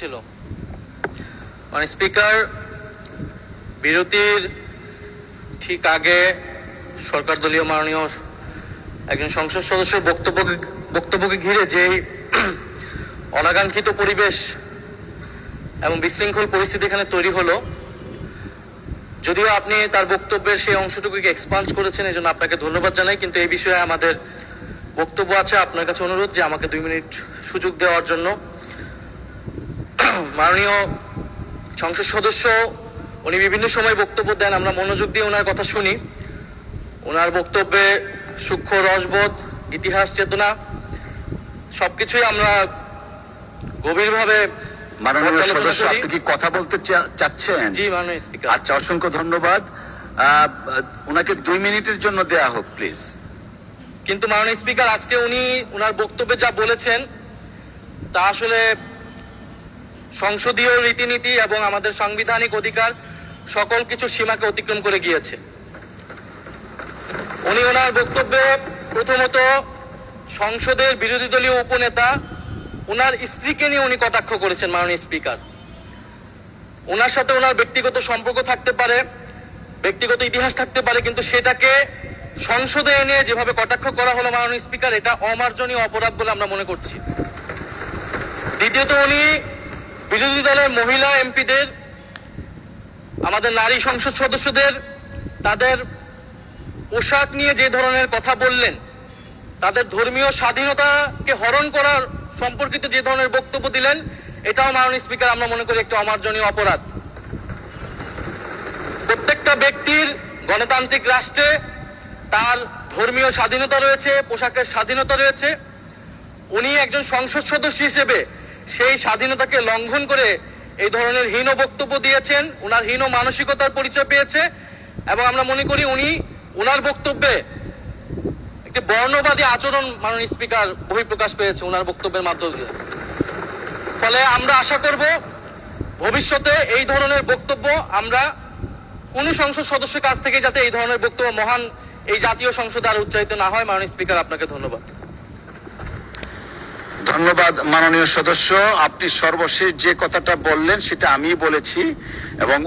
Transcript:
ছিল। মানে স্পিকার, বিরতির ঠিক আগে সরকার দলীয় মাননীয় একজন সংসদ সদস্যের বক্তব্যকে ঘিরে যে অনাকাঙ্ক্ষিত পরিবেশ এবং বিশৃঙ্খল পরিস্থিতি এখানে তৈরি হলো, যদিও আপনি তার বক্তব্যের সেই অংশটুকুকে এক্সপান্স করেছেন, এই জন্য আপনাকে ধন্যবাদ জানাই। কিন্তু এই বিষয়ে আমাদের বক্তব্য আছে। আপনার কাছে অনুরোধ যে আমাকে 2 মিনিট সুযোগ দেওয়ার জন্য। মাননীয় সংসদ সদস্য উনি বিভিন্ন সময় বক্তব্য দেন, আমরা মনোযোগ দিয়ে ওনার কথা শুনি। ওনার বক্তব্যে সূক্ষ্ম রসবোধ, ইতিহাস চেতনা সবকিছুই আমরা গভীরভাবে। মাননীয় সদস্য, আপনি কি কথা বলতে চাচ্ছেন? জি মাননীয় স্পিকার। আচ্ছা, অসংখ্য ধন্যবাদ। ওনাকে 2 মিনিটের জন্য দেয়া হোক প্লিজ। কিন্তু মাননীয় স্পিকার, আজকে উনি ওনার বক্তব্যে যা বলেছেন তা আসলে সংসদীয় রীতিনীতি এবং আমাদের সাংবিধানিক অধিকার সকল কিছু সীমাকে অতিক্রম করে গিয়েছে। উনি ওনার বক্তব্যে প্রথমত সংসদের বিরোধী দলীয় উপনেতা ওনার স্ত্রীকে নিয়ে উনি কটাক্ষ করেছেন। মাননীয় স্পিকার, ওনার সাথে ওনার ব্যক্তিগত সম্পর্ক থাকতে পারে, ব্যক্তিগত ইতিহাস থাকতে পারে, কিন্তু সেটাকে সংসদে এনে যেভাবে কটাক্ষ করা হলো মাননীয় স্পিকার, এটা অমার্জনীয় অপরাধ বলে আমরা মনে করছি। দ্বিতীয়ত, উনি বিরোধী দলের মহিলা এমপিদের, আমাদের নারী সংসদ সদস্যদের তাদের পোশাক নিয়ে যে ধরনের কথা বললেন, তাদের ধর্মীয় স্বাধীনতাকে হরণ করার সম্পর্কিত যে ধরনের বক্তব্য দিলেন, এটাও মাননীয় স্পিকার আমরা মনে করি একটা অমার্জনীয় অপরাধ। প্রত্যেকটা ব্যক্তির গণতান্ত্রিক রাষ্ট্রে তার ধর্মীয় স্বাধীনতা রয়েছে, পোশাকের স্বাধীনতা রয়েছে। উনি একজন সংসদ সদস্য হিসেবে সেই স্বাধীনতাকে লঙ্ঘন করে এই ধরনের হীন বক্তব্য দিয়েছেন, ওনার হীন মানসিকতার পরিচয় পেয়েছে। এবং আমরা মনে করি উনি ওনার বক্তব্যে একটি বর্ণবাদী আচরণ মাননীয় স্পিকার বহিঃপ্রকাশ পেয়েছে ওনার বক্তব্যের মাধ্যমে। ফলে আমরা আশা করব ভবিষ্যতে এই ধরনের বক্তব্য আমরা কোন সংসদ সদস্যের কাছ থেকে যাতে এই ধরনের বক্তব্য মহান এই জাতীয় সংসদে আর উচ্চারিত না হয়। মাননীয় স্পিকার, আপনাকে ধন্যবাদ। ধন্যবাদ মাননীয় সদস্য। আপনি সর্বশেষ যে কথাটা বললেন সেটা আমি বলেছি এবং